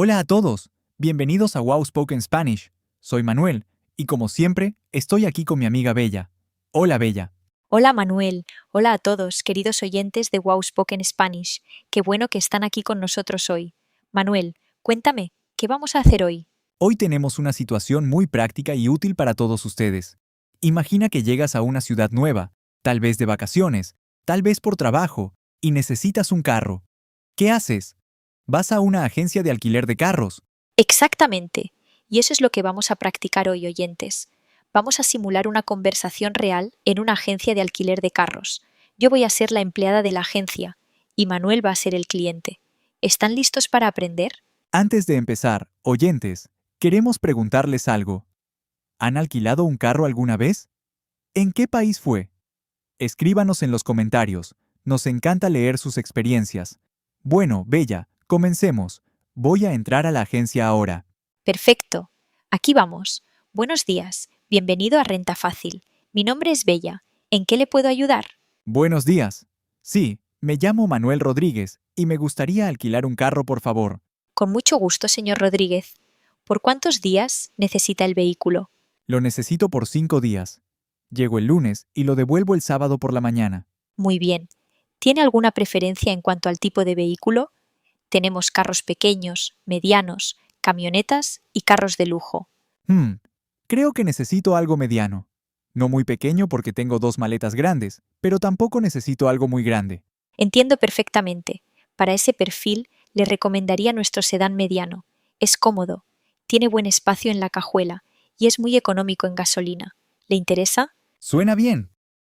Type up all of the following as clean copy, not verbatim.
Hola a todos, bienvenidos a Wow Spoken Spanish. Soy Manuel, y como siempre, estoy aquí con mi amiga Bella. Hola Bella. Hola Manuel, hola a todos, queridos oyentes de Wow Spoken Spanish. Qué bueno que están aquí con nosotros hoy. Manuel, cuéntame, ¿qué vamos a hacer hoy? Hoy tenemos una situación muy práctica y útil para todos ustedes. Imagina que llegas a una ciudad nueva, tal vez de vacaciones, tal vez por trabajo, y necesitas un carro. ¿Qué haces? Vas a una agencia de alquiler de carros. Exactamente. Y eso es lo que vamos a practicar hoy, oyentes. Vamos a simular una conversación real en una agencia de alquiler de carros. Yo voy a ser la empleada de la agencia y Manuel va a ser el cliente. ¿Están listos para aprender? Antes de empezar, oyentes, queremos preguntarles algo. ¿Han alquilado un carro alguna vez? ¿En qué país fue? Escríbanos en los comentarios. Nos encanta leer sus experiencias. Bueno, Bella, comencemos. Voy a entrar a la agencia ahora. Perfecto. Aquí vamos. Buenos días. Bienvenido a Renta Fácil. Mi nombre es Bella. ¿En qué le puedo ayudar? Buenos días. Sí, me llamo Manuel Rodríguez y me gustaría alquilar un carro, por favor. Con mucho gusto, señor Rodríguez. ¿Por cuántos días necesita el vehículo? Lo necesito por 5 días. Llego el lunes y lo devuelvo el sábado por la mañana. Muy bien. ¿Tiene alguna preferencia en cuanto al tipo de vehículo? Tenemos carros pequeños, medianos, camionetas y carros de lujo. Hmm, creo que necesito algo mediano. No muy pequeño porque tengo 2 maletas grandes, pero tampoco necesito algo muy grande. Entiendo perfectamente. Para ese perfil le recomendaría nuestro sedán mediano. Es cómodo, tiene buen espacio en la cajuela y es muy económico en gasolina. ¿Le interesa? Suena bien.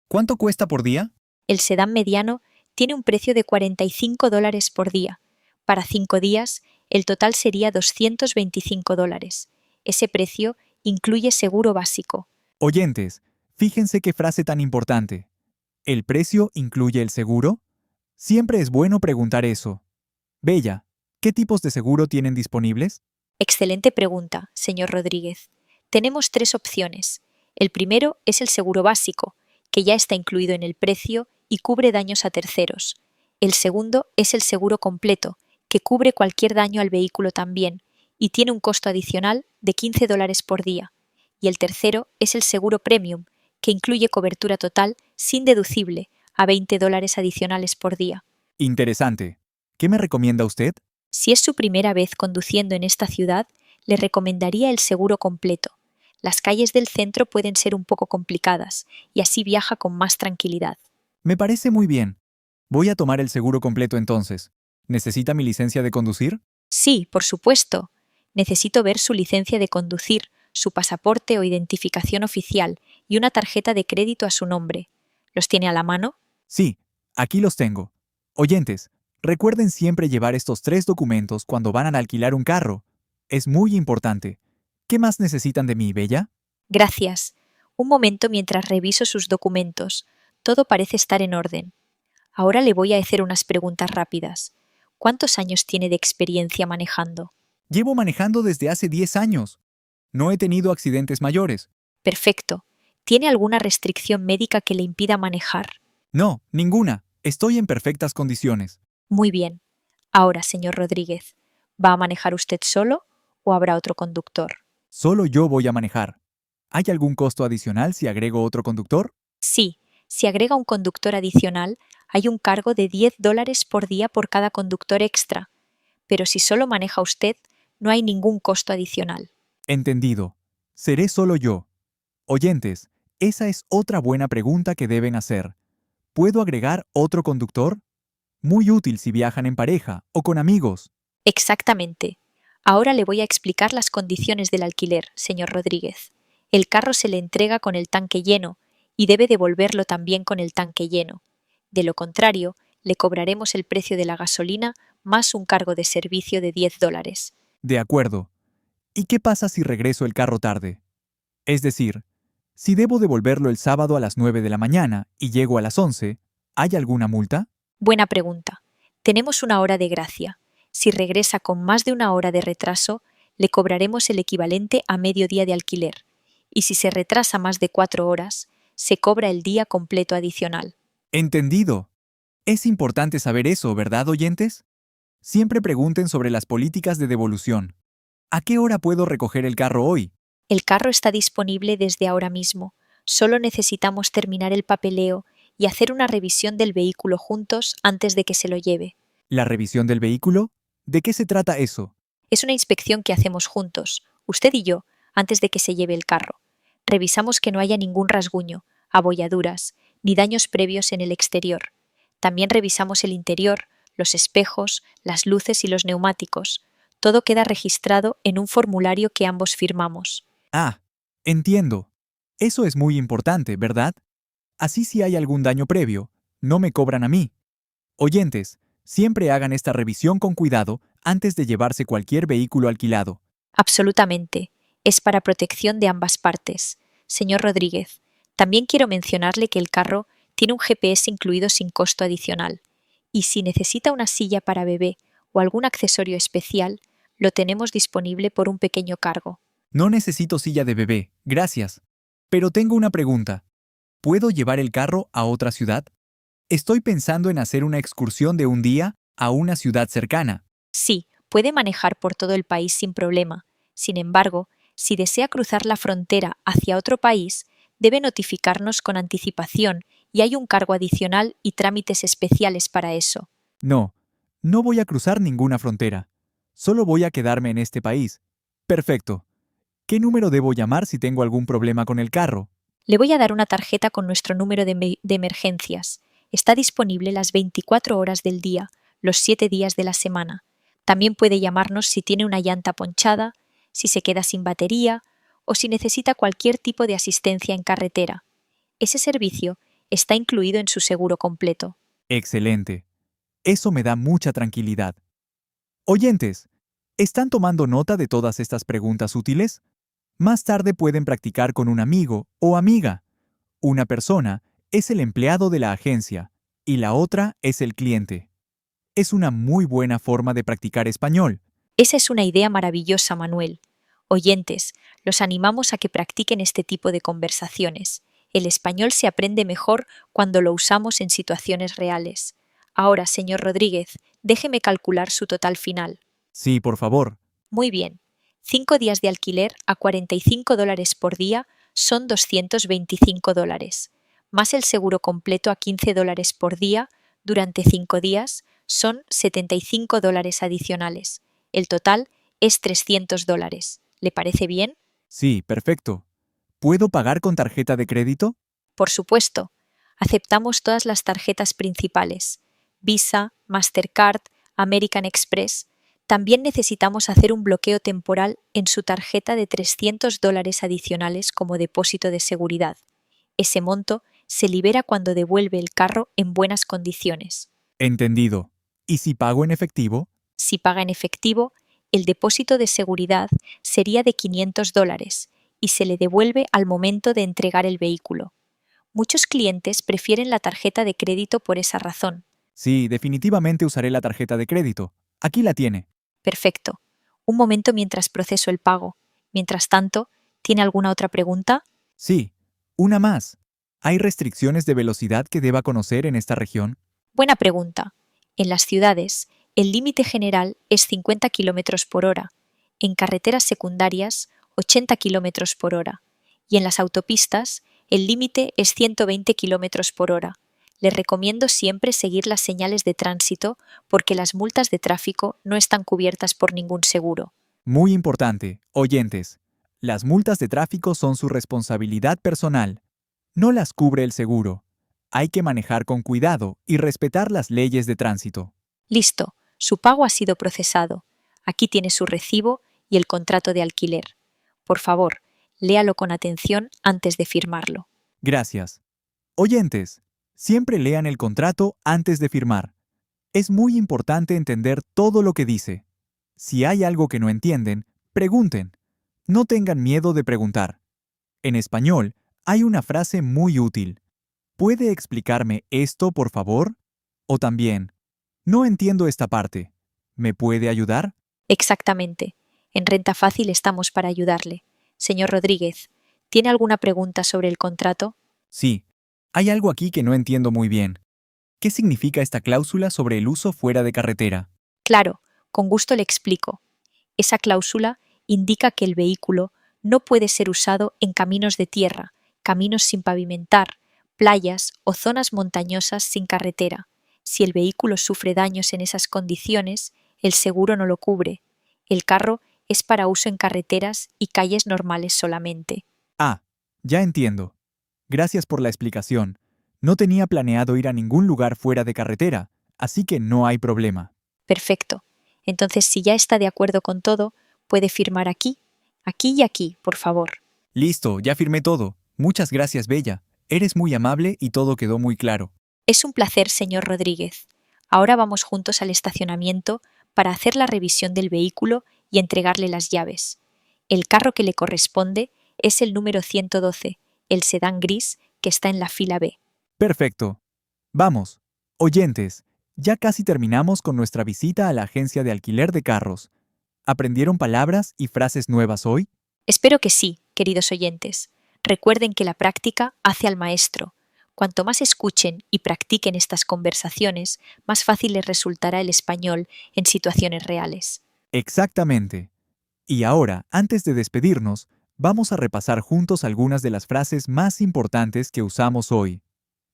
¿Cuánto cuesta por día? El sedán mediano tiene un precio de $45 por día. Para 5 días, el total sería $225. Ese precio incluye seguro básico. Oyentes, fíjense qué frase tan importante. ¿El precio incluye el seguro? Siempre es bueno preguntar eso. Bella, ¿qué tipos de seguro tienen disponibles? Excelente pregunta, señor Rodríguez. Tenemos 3 opciones. El primero es el seguro básico, que ya está incluido en el precio y cubre daños a terceros. El segundo es el seguro completo, que cubre cualquier daño al vehículo también, y tiene un costo adicional de $15 por día. Y el tercero es el seguro premium, que incluye cobertura total sin deducible a $20 adicionales por día. Interesante. ¿Qué me recomienda usted? Si es su primera vez conduciendo en esta ciudad, le recomendaría el seguro completo. Las calles del centro pueden ser un poco complicadas y así viaja con más tranquilidad. Me parece muy bien. Voy a tomar el seguro completo entonces. ¿Necesita mi licencia de conducir? Sí, por supuesto. Necesito ver su licencia de conducir, su pasaporte o identificación oficial y una tarjeta de crédito a su nombre. ¿Los tiene a la mano? Sí, aquí los tengo. Oyentes, recuerden siempre llevar estos 3 documentos cuando van a alquilar un carro. Es muy importante. ¿Qué más necesitan de mí, Bella? Gracias. Un momento mientras reviso sus documentos. Todo parece estar en orden. Ahora le voy a hacer unas preguntas rápidas. ¿Cuántos años tiene de experiencia manejando? Llevo manejando desde hace 10 años. No he tenido accidentes mayores. Perfecto. ¿Tiene alguna restricción médica que le impida manejar? No, ninguna. Estoy en perfectas condiciones. Muy bien. Ahora, señor Rodríguez, ¿va a manejar usted solo o habrá otro conductor? Solo yo voy a manejar. ¿Hay algún costo adicional si agrego otro conductor? Sí, si agrega un conductor adicional, hay un cargo de $10 por día por cada conductor extra, pero si solo maneja usted, no hay ningún costo adicional. Entendido. Seré solo yo. Oyentes, esa es otra buena pregunta que deben hacer. ¿Puedo agregar otro conductor? Muy útil si viajan en pareja o con amigos. Exactamente. Ahora le voy a explicar las condiciones del alquiler, señor Rodríguez. El carro se le entrega con el tanque lleno y debe devolverlo también con el tanque lleno. De lo contrario, le cobraremos el precio de la gasolina más un cargo de servicio de $10. De acuerdo. ¿Y qué pasa si regreso el carro tarde? Es decir, si debo devolverlo el sábado a las 9 de la mañana y llego a las 11, ¿hay alguna multa? Buena pregunta. Tenemos una hora de gracia. Si regresa con más de una hora de retraso, le cobraremos el equivalente a medio día de alquiler. Y si se retrasa más de 4 horas, se cobra el día completo adicional. Entendido. Es importante saber eso, ¿verdad, oyentes? Siempre pregunten sobre las políticas de devolución. ¿A qué hora puedo recoger el carro hoy? El carro está disponible desde ahora mismo. Solo necesitamos terminar el papeleo y hacer una revisión del vehículo juntos antes de que se lo lleve. ¿La revisión del vehículo? ¿De qué se trata eso? Es una inspección que hacemos juntos, usted y yo, antes de que se lleve el carro. Revisamos que no haya ningún rasguño, abolladuras, ni daños previos en el exterior. También revisamos el interior, los espejos, las luces y los neumáticos. Todo queda registrado en un formulario que ambos firmamos. Ah, entiendo. Eso es muy importante, ¿verdad? Así si hay algún daño previo, no me cobran a mí. Oyentes, siempre hagan esta revisión con cuidado antes de llevarse cualquier vehículo alquilado. Absolutamente. Es para protección de ambas partes. Señor Rodríguez, también quiero mencionarle que el carro tiene un GPS incluido sin costo adicional. Y si necesita una silla para bebé o algún accesorio especial, lo tenemos disponible por un pequeño cargo. No necesito silla de bebé, gracias. Pero tengo una pregunta. ¿Puedo llevar el carro a otra ciudad? Estoy pensando en hacer una excursión de un día a una ciudad cercana. Sí, puede manejar por todo el país sin problema. Sin embargo, si desea cruzar la frontera hacia otro país, debe notificarnos con anticipación y hay un cargo adicional y trámites especiales para eso. No, no voy a cruzar ninguna frontera. Solo voy a quedarme en este país. Perfecto. ¿Qué número debo llamar si tengo algún problema con el carro? Le voy a dar una tarjeta con nuestro número de emergencias. Está disponible las 24 horas del día, los 7 días de la semana. También puede llamarnos si tiene una llanta ponchada, si se queda sin batería o si necesita cualquier tipo de asistencia en carretera. Ese servicio está incluido en su seguro completo. Excelente. Eso me da mucha tranquilidad. Oyentes, ¿están tomando nota de todas estas preguntas útiles? Más tarde pueden practicar con un amigo o amiga. Una persona es el empleado de la agencia y la otra es el cliente. Es una muy buena forma de practicar español. Esa es una idea maravillosa, Manuel. Oyentes, los animamos a que practiquen este tipo de conversaciones. El español se aprende mejor cuando lo usamos en situaciones reales. Ahora, señor Rodríguez, déjeme calcular su total final. Sí, por favor. Muy bien. 5 días de alquiler a $45 por día son $225, más el seguro completo a $15 por día durante 5 días son $75 adicionales. El total es $300. ¿Le parece bien? Sí, perfecto. ¿Puedo pagar con tarjeta de crédito? Por supuesto. Aceptamos todas las tarjetas principales: Visa, Mastercard, American Express. También necesitamos hacer un bloqueo temporal en su tarjeta de $300 adicionales como depósito de seguridad. Ese monto se libera cuando devuelve el carro en buenas condiciones. Entendido. ¿Y si pago en efectivo? Si paga en efectivo, el depósito de seguridad sería de $500 y se le devuelve al momento de entregar el vehículo. Muchos clientes prefieren la tarjeta de crédito por esa razón. Sí, definitivamente usaré la tarjeta de crédito. Aquí la tiene. Perfecto. Un momento mientras proceso el pago. Mientras tanto, ¿tiene alguna otra pregunta? Sí. Una más. ¿Hay restricciones de velocidad que deba conocer en esta región? Buena pregunta. En las ciudades, el límite general es 50 km por hora. En carreteras secundarias, 80 km por hora. Y en las autopistas, el límite es 120 km por hora. Les recomiendo siempre seguir las señales de tránsito porque las multas de tráfico no están cubiertas por ningún seguro. Muy importante, oyentes. Las multas de tráfico son su responsabilidad personal. No las cubre el seguro. Hay que manejar con cuidado y respetar las leyes de tránsito. Listo, su pago ha sido procesado. Aquí tiene su recibo y el contrato de alquiler. Por favor, léalo con atención antes de firmarlo. Gracias. Oyentes, siempre lean el contrato antes de firmar. Es muy importante entender todo lo que dice. Si hay algo que no entienden, pregunten. No tengan miedo de preguntar. En español, hay una frase muy útil. ¿Puede explicarme esto, por favor? O también, no entiendo esta parte. ¿Me puede ayudar? Exactamente. En Renta Fácil estamos para ayudarle. Señor Rodríguez, ¿tiene alguna pregunta sobre el contrato? Sí. Hay algo aquí que no entiendo muy bien. ¿Qué significa esta cláusula sobre el uso fuera de carretera? Claro, con gusto le explico. Esa cláusula indica que el vehículo no puede ser usado en caminos de tierra, caminos sin pavimentar, playas o zonas montañosas sin carretera. Si el vehículo sufre daños en esas condiciones, el seguro no lo cubre. El carro es para uso en carreteras y calles normales solamente. Ah, ya entiendo. Gracias por la explicación. No tenía planeado ir a ningún lugar fuera de carretera, así que no hay problema. Perfecto. Entonces, si ya está de acuerdo con todo, puede firmar aquí, aquí y aquí, por favor. Listo, ya firmé todo. Muchas gracias, Bella. Eres muy amable y todo quedó muy claro. Es un placer, señor Rodríguez. Ahora vamos juntos al estacionamiento para hacer la revisión del vehículo y entregarle las llaves. El carro que le corresponde es el número 112, el sedán gris que está en la fila B. Perfecto. Vamos. Oyentes, ya casi terminamos con nuestra visita a la agencia de alquiler de carros. ¿Aprendieron palabras y frases nuevas hoy? Espero que sí, queridos oyentes. Recuerden que la práctica hace al maestro. Cuanto más escuchen y practiquen estas conversaciones, más fácil les resultará el español en situaciones reales. Exactamente. Y ahora, antes de despedirnos, vamos a repasar juntos algunas de las frases más importantes que usamos hoy.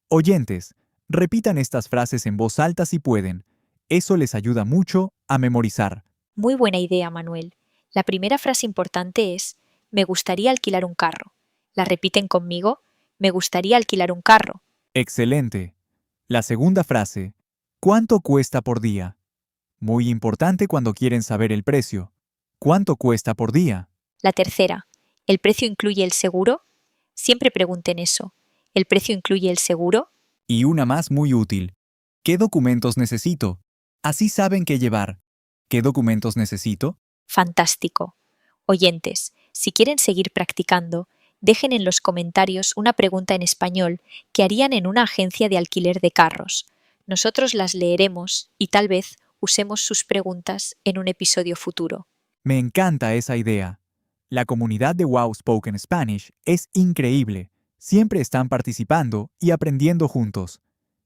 Oyentes, repitan estas frases en voz alta si pueden. Eso les ayuda mucho a memorizar. Muy buena idea, Manuel. La primera frase importante es, me gustaría alquilar un carro. ¿La repiten conmigo? Me gustaría alquilar un carro. Excelente. La segunda frase, ¿cuánto cuesta por día? Muy importante cuando quieren saber el precio. ¿Cuánto cuesta por día? La tercera, ¿el precio incluye el seguro? Siempre pregunten eso. ¿El precio incluye el seguro? Y una más muy útil. ¿Qué documentos necesito? Así saben qué llevar. ¿Qué documentos necesito? Fantástico. Oyentes, si quieren seguir practicando, dejen en los comentarios una pregunta en español que harían en una agencia de alquiler de carros. Nosotros las leeremos y tal vez usemos sus preguntas en un episodio futuro. Me encanta esa idea. La comunidad de Wow Spoken Spanish es increíble. Siempre están participando y aprendiendo juntos.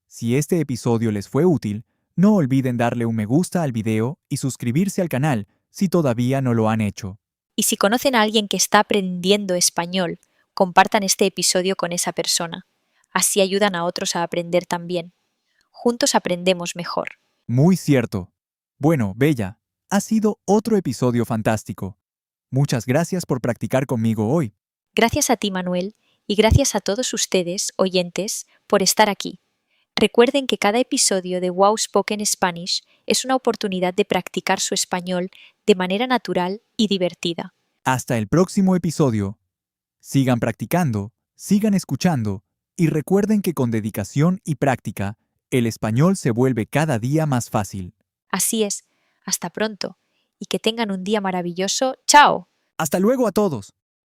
Si este episodio les fue útil, no olviden darle un me gusta al video y suscribirse al canal si todavía no lo han hecho. Y si conocen a alguien que está aprendiendo español, compartan este episodio con esa persona. Así ayudan a otros a aprender también. Juntos aprendemos mejor. Muy cierto. Bueno, Bella, ha sido otro episodio fantástico. Muchas gracias por practicar conmigo hoy. Gracias a ti, Manuel, y gracias a todos ustedes, oyentes, por estar aquí. Recuerden que cada episodio de Wow Spoken Spanish es una oportunidad de practicar su español de manera natural y divertida. Hasta el próximo episodio. Sigan practicando, sigan escuchando y recuerden que con dedicación y práctica, el español se vuelve cada día más fácil. Así es, hasta pronto, y que tengan un día maravilloso. ¡Chao! Hasta luego a todos.